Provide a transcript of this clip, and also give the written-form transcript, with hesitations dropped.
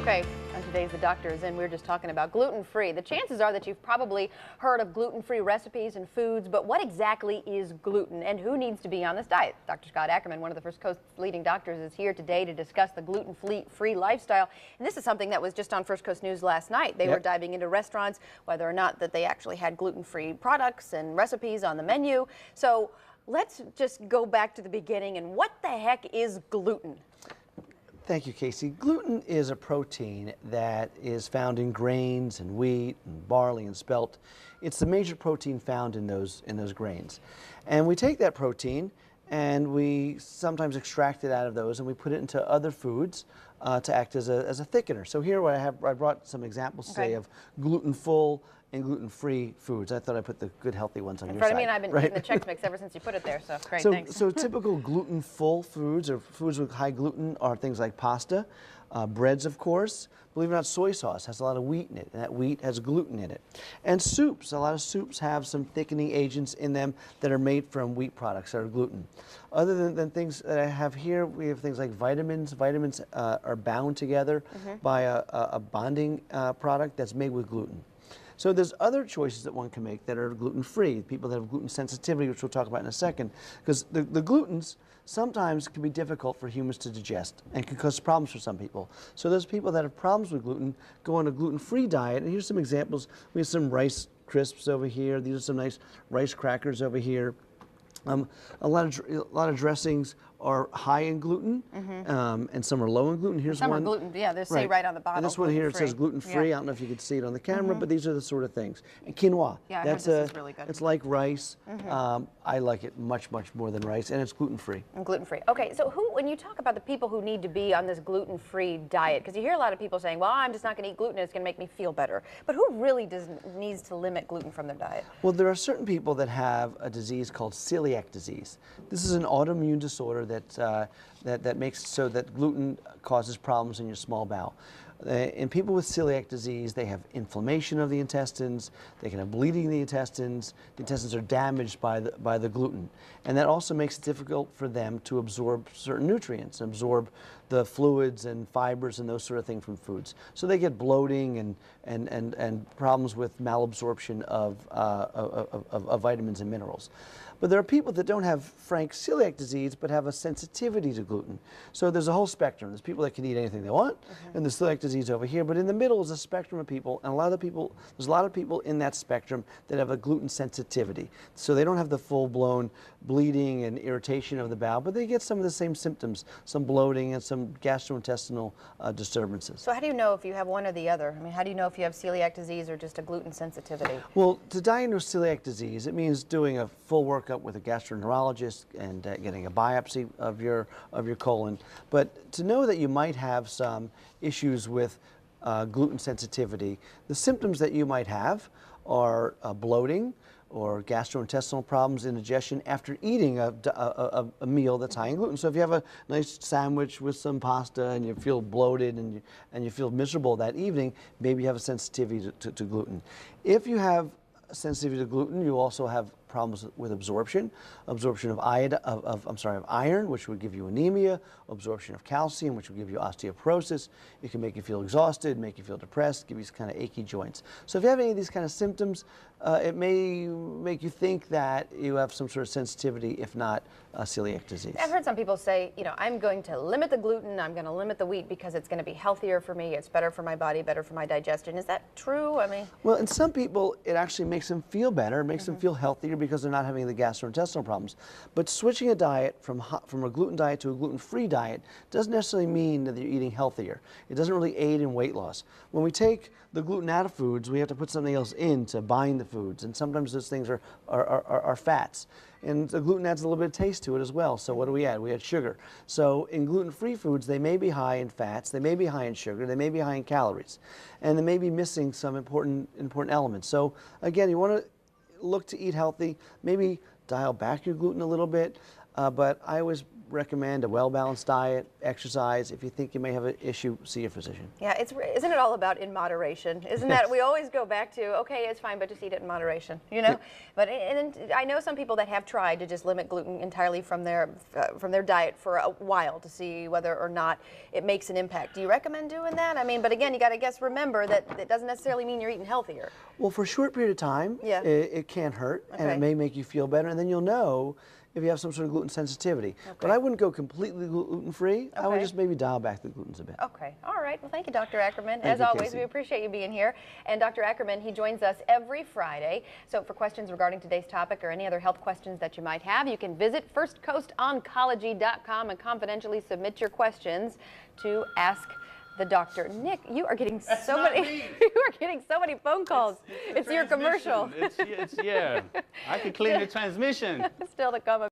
Okay, and today's The Doctor is in. We're just talking about gluten-free. The chances are that you've probably heard of gluten-free recipes and foods, but what exactly is gluten and who needs to be on this diet? Dr. Scott Ackerman, one of the First Coast leading doctors, is here today to discuss the gluten-free lifestyle. And this is something that was just on First Coast News last night. They were diving into restaurants, whether or not that they actually had gluten-free products and recipes on the menu. So let's just go back to the beginning. And what the heck is gluten? Thank you, Casey. Gluten is a protein that is found in grains and wheat and barley and spelt. It's the major protein found in those grains. And we take that protein and we sometimes extract it out of those and we put it into other foods to act as a thickener. So here I brought some examples today of gluten-full and gluten-free foods. I thought I'd put the good healthy ones on your side. I mean, I've been eating the Chex Mix ever since you put it there, so great, thanks. So typical gluten-full foods or foods with high gluten are things like pasta, breads, of course. Believe it or not, soy sauce has a lot of wheat in it, and that wheat has gluten in it. And soups, a lot of soups have some thickening agents in them that are made from wheat products that are gluten. Other than things that I have here, we have things like vitamins. Vitamins are bound together by a bonding product that's made with gluten. So there's other choices that one can make that are gluten-free, people that have gluten sensitivity, which we'll talk about in a second, because the glutens sometimes can be difficult for humans to digest and can cause problems for some people. So those people that have problems with gluten go on a gluten-free diet, and here's some examples. We have some rice crisps over here. These are some nice rice crackers over here. A lot of dressings are high in gluten, and some are low in gluten. Here's some one. are gluten, yeah, they say right on the bottle. And this one here, it says gluten-free. I don't know if you can see it on the camera, but these are the sort of things. And quinoa. Yeah, I heard this is really good. It's like rice. I like it much, much more than rice, and it's gluten-free. And gluten-free. Okay, so when you talk about the people who need to be on this gluten-free diet, because you hear a lot of people saying, well, I'm just not going to eat gluten, it's going to make me feel better. But who really needs to limit gluten from their diet? Well, there are certain people that have a disease called celiac disease. This is an autoimmune disorder that makes it so that gluten causes problems in your small bowel. In people with celiac disease, they have inflammation of the intestines, they can have bleeding in the intestines are damaged by the gluten. And that also makes it difficult for them to absorb certain nutrients, absorb the fluids and fibers and those sort of things from foods. So they get bloating and problems with malabsorption of vitamins and minerals. But there are people that don't have frank celiac disease but have a sensitivity to gluten. So there's a whole spectrum. There's people that can eat anything they want, and there's celiac disease over here. But in the middle is a spectrum of people, and there's a lot of people in that spectrum that have a gluten sensitivity. So they don't have the full-blown bleeding and irritation of the bowel, but they get some of the same symptoms, some bloating and some gastrointestinal disturbances. So how do you know if you have one or the other? I mean, how do you know if you have celiac disease or just a gluten sensitivity? Well, to diagnose celiac disease, it means doing a full workup with a gastroenterologist and getting a biopsy of your colon. But to know that you might have some issues with gluten sensitivity, the symptoms that you might have are bloating or gastrointestinal problems, indigestion after eating a meal that's high in gluten. So if you have a nice sandwich with some pasta and you feel bloated and you feel miserable that evening, maybe you have a sensitivity to gluten. If you have sensitivity to gluten, you also have problems with absorption of iron, which would give you anemia, absorption of calcium, which will give you osteoporosis. It can make you feel exhausted, make you feel depressed, give you kind of achy joints. So if you have any of these kind of symptoms, it may make you think that you have some sort of sensitivity, if not celiac disease. I've heard some people say, you know, I'm going to limit the gluten, I'm going to limit the wheat because it's going to be healthier for me, it's better for my body, better for my digestion. Is that true? I mean, well, in some people, it actually makes them feel better, it makes them feel healthier because they're not having the gastrointestinal problems. But switching a diet from a gluten diet to a gluten-free diet doesn't necessarily mean that you're eating healthier. It doesn't really aid in weight loss. When we take the gluten out of foods, we have to put something else in to bind the foods, and sometimes those things are fats. And the gluten adds a little bit of taste to it as well. So what do we add? We add sugar. So in gluten-free foods, they may be high in fats, they may be high in sugar, they may be high in calories, and they may be missing some important elements. So again, you want to look to eat healthy, maybe dial back your gluten a little bit. but I always recommend a well-balanced diet, exercise. If you think you may have an issue, see your physician. Yeah, isn't it all about in moderation? Isn't that, we always go back to, okay, it's fine, but just eat it in moderation, you know? But and I know some people that have tried to just limit gluten entirely from their diet for a while to see whether or not it makes an impact. Do you recommend doing that? I mean, but again, you got to remember that it doesn't necessarily mean you're eating healthier. Well, for a short period of time, yeah, it can't hurt, and it may make you feel better, and then you'll know if you have some sort of gluten sensitivity. But I wouldn't go completely gluten-free. I would just maybe dial back the glutens a bit. Okay. All right. Well, thank you, Dr. Ackerman. Thank As you, always, Casey. we appreciate you being here. And Dr. Ackerman, he joins us every Friday. So for questions regarding today's topic or any other health questions that you might have, you can visit firstcoastoncology.com and confidentially submit your questions to Ask the Doctor. Nick, you are getting so many. You are getting so many phone calls. It's your commercial. Yeah. I can clean the transmission. Still to come.